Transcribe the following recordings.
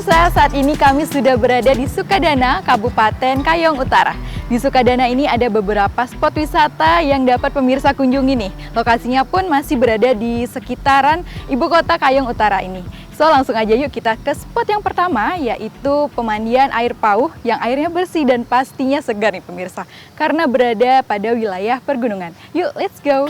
Pemirsa, saat ini kami sudah berada di Sukadana, Kabupaten Kayong Utara. Di Sukadana ini ada beberapa spot wisata yang dapat pemirsa kunjungi nih. Lokasinya pun masih berada di sekitaran ibu kota Kayong Utara ini. So, langsung aja yuk kita ke spot yang pertama, yaitu pemandian air pauh yang airnya bersih dan pastinya segar nih pemirsa. Karena berada pada wilayah pergunungan. Yuk, let's go!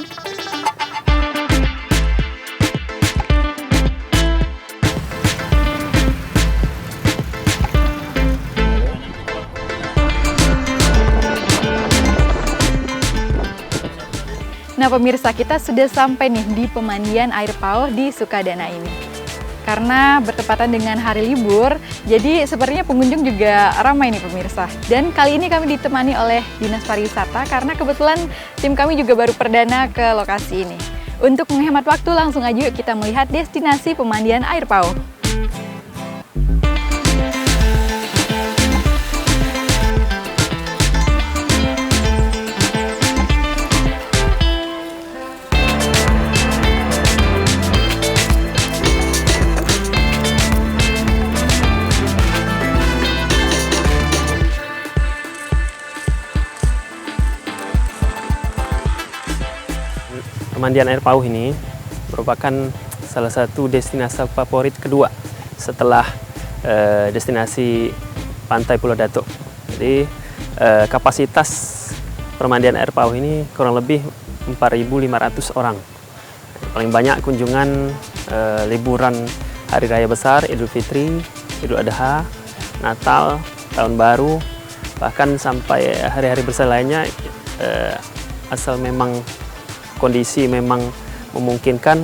Nah pemirsa, kita sudah sampai nih di pemandian air pauh di Sukadana ini. Karena bertepatan dengan hari libur, jadi sepertinya pengunjung juga ramai nih pemirsa. Dan kali ini kami ditemani oleh Dinas Pariwisata karena kebetulan tim kami juga baru perdana ke lokasi ini. Untuk menghemat waktu, langsung aja yuk kita melihat destinasi pemandian air pauh. Pemandian air pauh ini merupakan salah satu destinasi favorit kedua setelah destinasi Pantai Pulau Datuk. Jadi kapasitas pemandian air pauh ini kurang lebih 4.500 orang. Paling banyak kunjungan liburan Hari Raya Besar, Idul Fitri, Idul Adha, Natal, Tahun Baru, bahkan sampai hari-hari besar lainnya, asal memang kondisi memang memungkinkan,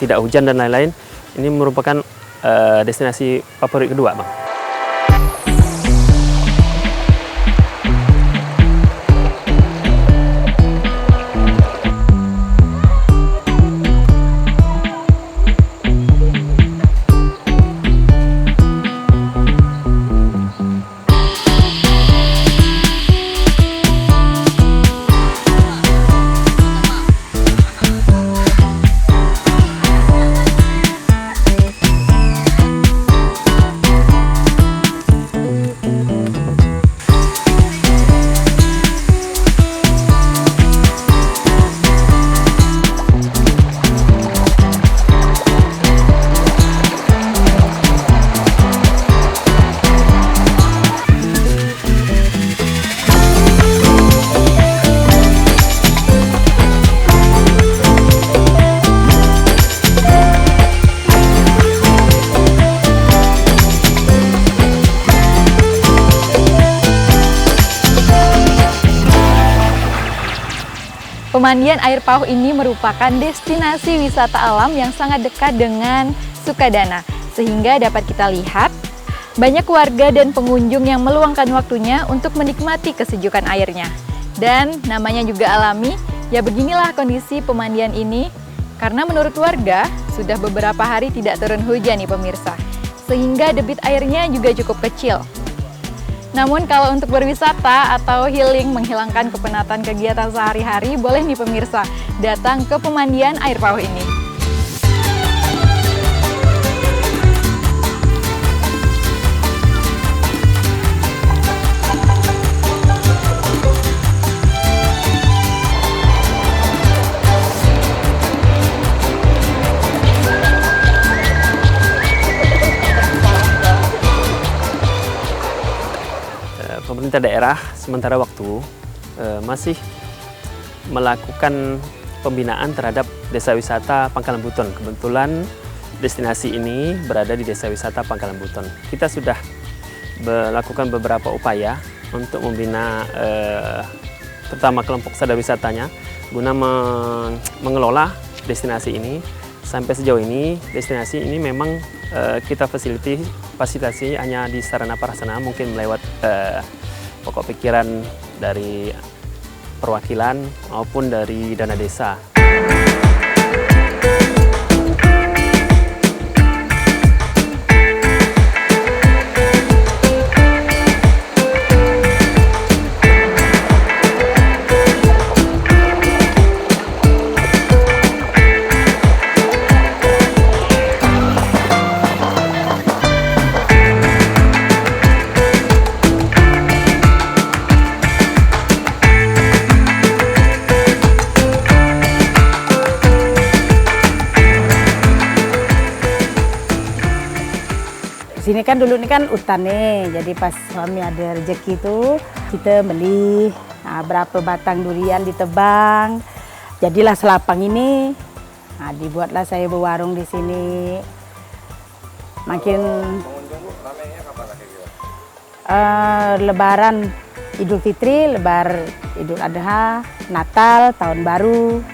tidak hujan dan lain-lain, ini merupakan destinasi favorit kedua, Bang. Pemandian air pauh ini merupakan destinasi wisata alam yang sangat dekat dengan Sukadana. Sehingga dapat kita lihat, banyak warga dan pengunjung yang meluangkan waktunya untuk menikmati kesejukan airnya. Dan namanya juga alami, ya beginilah kondisi pemandian ini. Karena menurut warga, sudah beberapa hari tidak turun hujan nih pemirsa. Sehingga debit airnya juga cukup kecil. Namun kalau untuk berwisata atau healing, menghilangkan kepenatan kegiatan sehari-hari, boleh nih pemirsa datang ke pemandian air pauh ini. Pemerintah daerah sementara waktu masih melakukan pembinaan terhadap desa wisata Pangkalan Buton. Kebetulan destinasi ini berada di desa wisata Pangkalan Buton. Kita sudah melakukan beberapa upaya untuk membina terutama kelompok sadar wisatanya guna mengelola destinasi ini. Sampai sejauh ini destinasi ini memang kita fasilitasi hanya di sarana prasarana, mungkin melewat pokok pikiran dari perwakilan maupun dari dana desa. sini kan dulu ini kan hutan nih, jadi pas suami ada rezeki itu kita beli berapa batang durian ditebang, jadilah selapang ini. Nah, dibuatlah saya berwarung di sini. Makin Lebaran Idul Fitri, Idul Adha, Natal, Tahun Baru.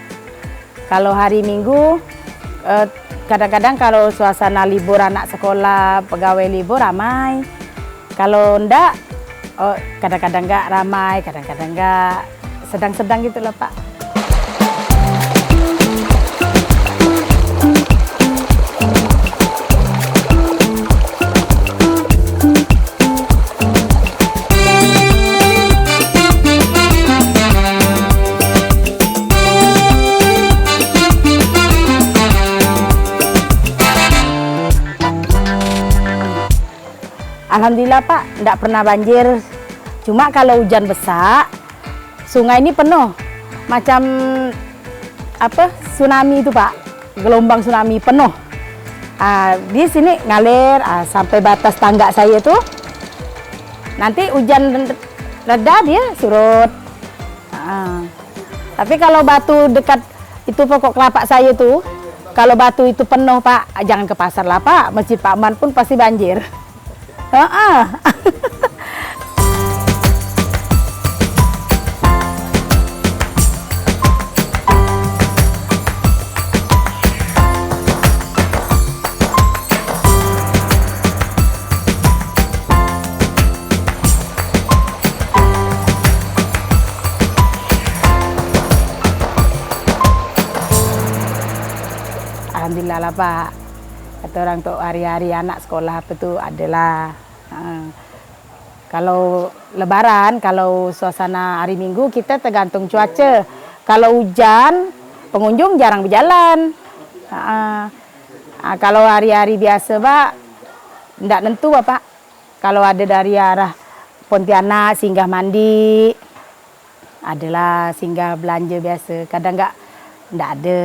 Kalau hari Minggu, kadang-kadang kalau suasana libur anak sekolah, pegawai libur ramai. Kalau enggak, kadang-kadang enggak ramai, kadang-kadang enggak, sedang-sedang gitu loh Pak. Alhamdulillah Pak, enggak pernah banjir. Cuma kalau hujan besar, sungai ini penuh. Macam tsunami itu Pak, gelombang tsunami penuh. Di sini ngalir sampai batas tangga saya itu. Nanti hujan reda dia surut. Tapi kalau batu dekat itu pokok kelapa saya tuh, kalau batu itu penuh Pak, jangan ke pasar lah Pak, Masjid Pak Man pun pasti banjir. Alhamdulillah lah Pak. Kata orang untuk hari-hari anak sekolah apa tuh adalah. Kalau Lebaran, kalau suasana hari Minggu kita tergantung cuaca. Kalau hujan, pengunjung jarang berjalan. Kalau hari-hari biasa Pak, enggak nentu Pak. Kalau ada dari arah Pontianak singgah mandi, adalah singgah belanja biasa. Kadang enggak ada.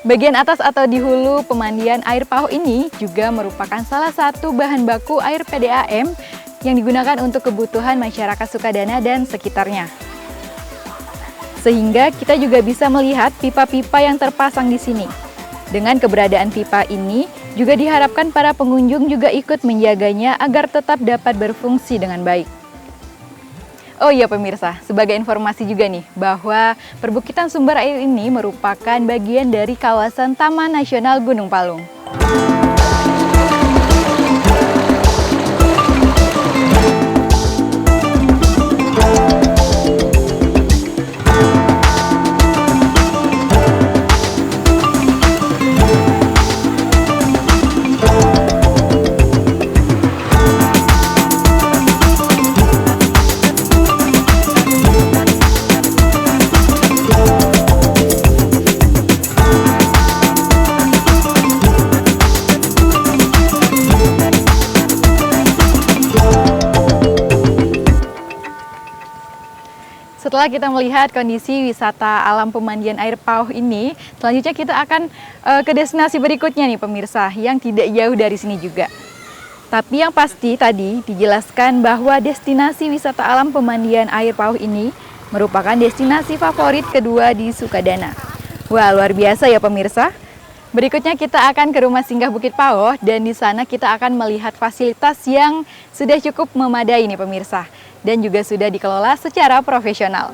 Bagian atas atau di hulu pemandian air pauh ini juga merupakan salah satu bahan baku air PDAM yang digunakan untuk kebutuhan masyarakat Sukadana dan sekitarnya. Sehingga kita juga bisa melihat pipa-pipa yang terpasang di sini. Dengan keberadaan pipa ini, juga diharapkan para pengunjung juga ikut menjaganya agar tetap dapat berfungsi dengan baik. Oh iya pemirsa, sebagai informasi juga nih, bahwa perbukitan sumber air ini merupakan bagian dari kawasan Taman Nasional Gunung Palung. Setelah kita melihat kondisi wisata alam pemandian air pauh ini, selanjutnya kita akan ke destinasi berikutnya nih pemirsa, yang tidak jauh dari sini juga. Tapi yang pasti tadi dijelaskan bahwa destinasi wisata alam pemandian air pauh ini merupakan destinasi favorit kedua di Sukadana. Wah, luar biasa ya pemirsa. Berikutnya kita akan ke rumah singgah Bukit Pauh dan di sana kita akan melihat fasilitas yang sudah cukup memadai nih pemirsa. dan juga sudah dikelola secara profesional.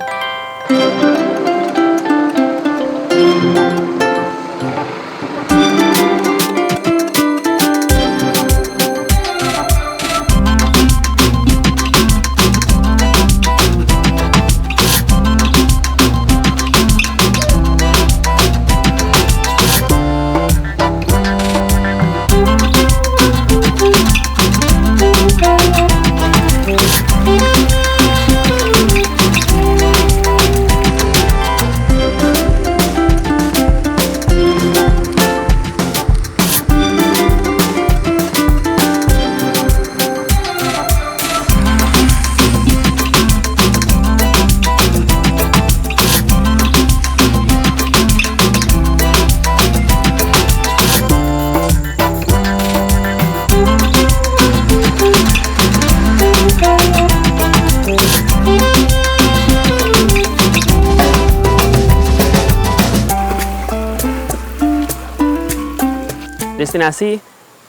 Destinasi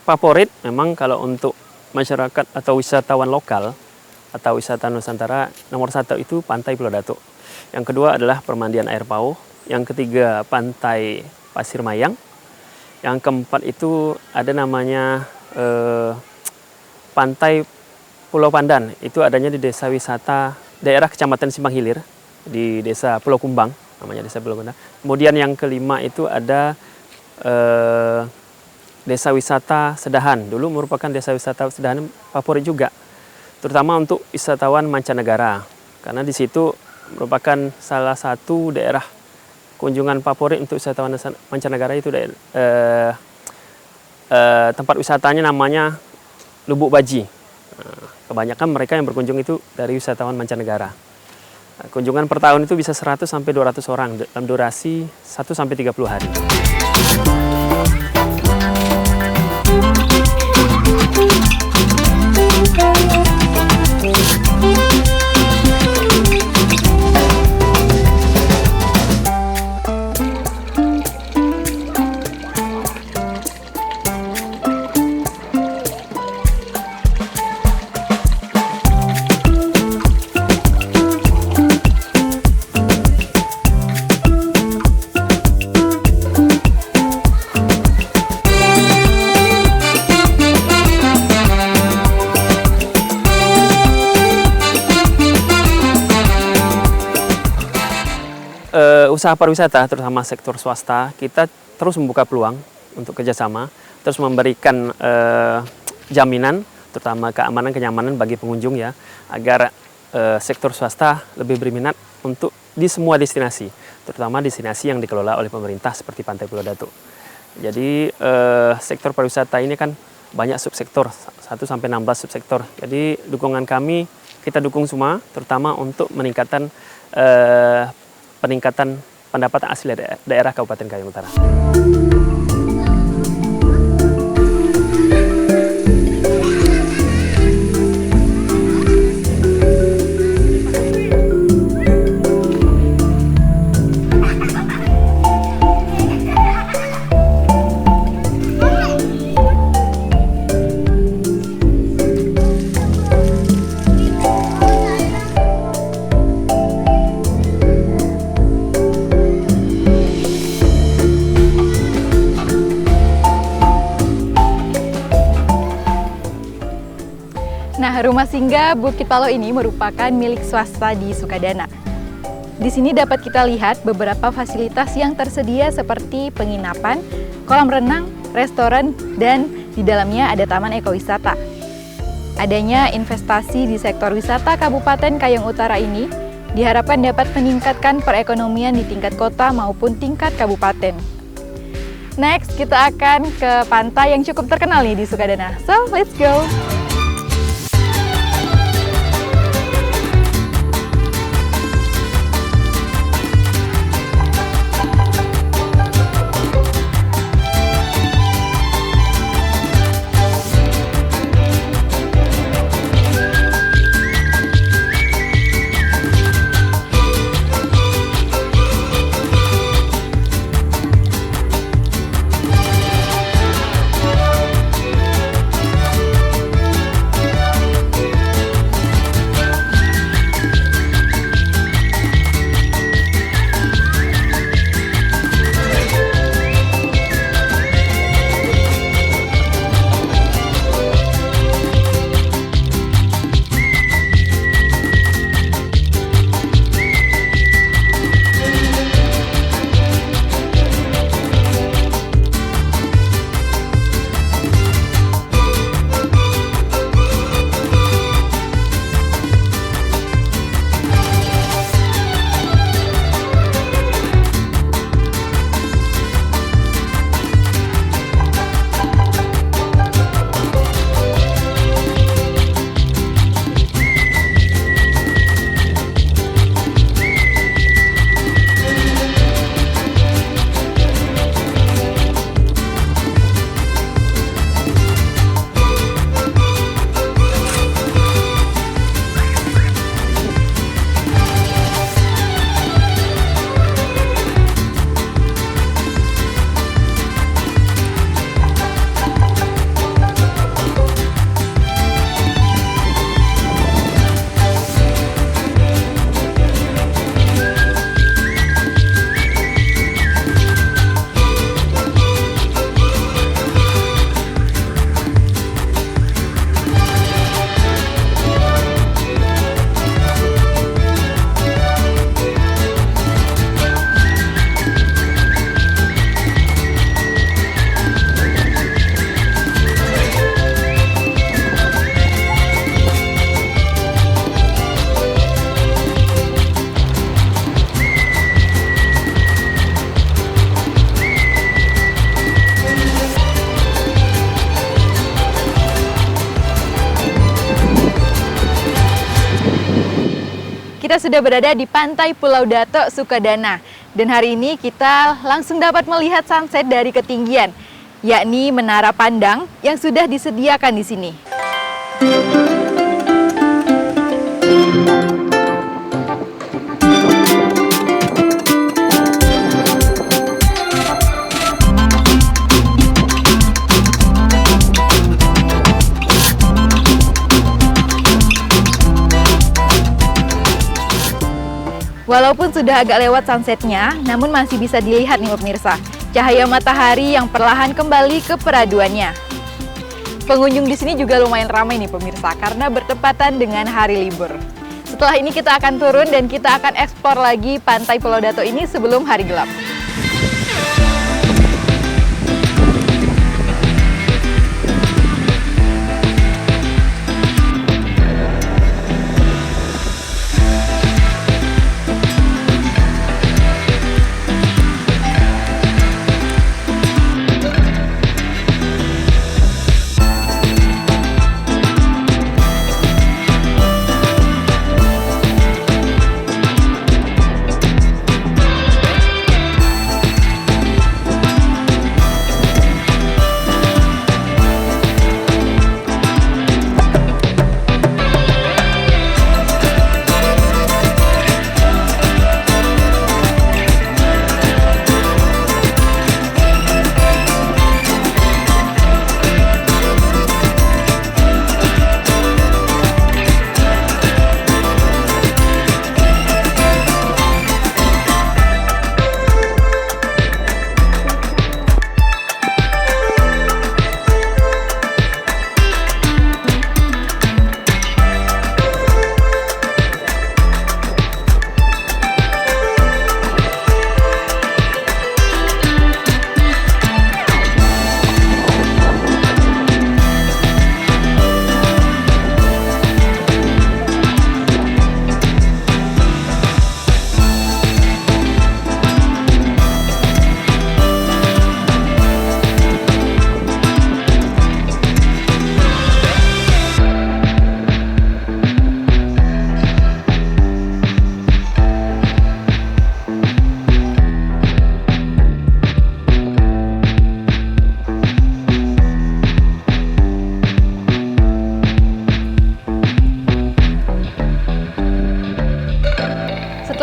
favorit memang kalau untuk masyarakat atau wisatawan lokal atau wisata Nusantara, nomor 1 itu Pantai Pulau Datuk. Yang kedua adalah Pemandian Air Pauh. Yang ketiga Pantai Pasir Mayang. Yang keempat itu ada namanya Pantai Pulau Pandan. Itu adanya di desa wisata daerah Kecamatan Simpang Hilir di desa Pulau Kumbang, namanya desa Pulau Kumbang. Kemudian yang kelima itu ada Desa Wisata Sedahan. Dulu merupakan desa wisata Sedahan favorit juga, terutama untuk wisatawan mancanegara, karena di situ merupakan salah satu daerah kunjungan favorit untuk wisatawan mancanegara. Itu tempat wisatanya namanya Lubuk Baji. Kebanyakan mereka yang berkunjung itu dari wisatawan mancanegara. Kunjungan per tahun itu bisa 100 sampai 200 orang dalam durasi 1 sampai 30 hari. Usaha pariwisata, terutama sektor swasta, kita terus membuka peluang untuk kerjasama, terus memberikan jaminan, terutama keamanan, kenyamanan bagi pengunjung ya, agar sektor swasta lebih berminat untuk di semua destinasi, terutama destinasi yang dikelola oleh pemerintah seperti Pantai Pulau Datuk. Jadi sektor pariwisata ini kan banyak subsektor, 1 sampai 16 subsektor. Jadi dukungan kami, kita dukung semua, terutama untuk peningkatan pendapatan asli daerah Kabupaten Kayong Utara. Nah, rumah singgah Bukit Palo ini merupakan milik swasta di Sukadana. Di sini dapat kita lihat beberapa fasilitas yang tersedia seperti penginapan, kolam renang, restoran, dan di dalamnya ada taman ekowisata. Adanya investasi di sektor wisata Kabupaten Kayong Utara ini diharapkan dapat meningkatkan perekonomian di tingkat kota maupun tingkat kabupaten. Next, kita akan ke pantai yang cukup terkenal nih di Sukadana. So, let's go! kita sudah berada di pantai Pulau Datuk, Sukadana. Dan hari ini kita langsung dapat melihat sunset dari ketinggian, yakni menara pandang yang sudah disediakan di sini. Walaupun sudah agak lewat sunsetnya, namun masih bisa dilihat nih pemirsa, cahaya matahari yang perlahan kembali ke peraduannya. Pengunjung di sini juga lumayan ramai nih pemirsa, karena bertepatan dengan hari libur. Setelah ini kita akan turun dan kita akan eksplor lagi pantai Pulau Datuk ini sebelum hari gelap.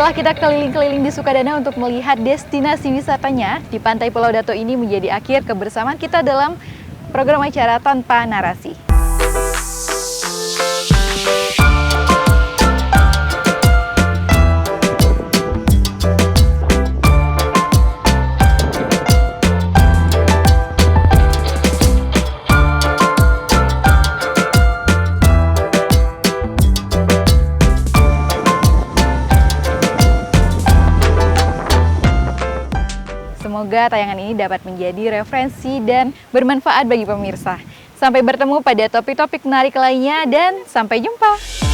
Setelah kita keliling-keliling di Sukadana untuk melihat destinasi wisatanya, di Pantai Pulau Datuk ini menjadi akhir kebersamaan kita dalam program acara Tanpa Narasi. Semoga tayangan ini dapat menjadi referensi dan bermanfaat bagi pemirsa. Sampai bertemu pada topik-topik menarik lainnya dan sampai jumpa.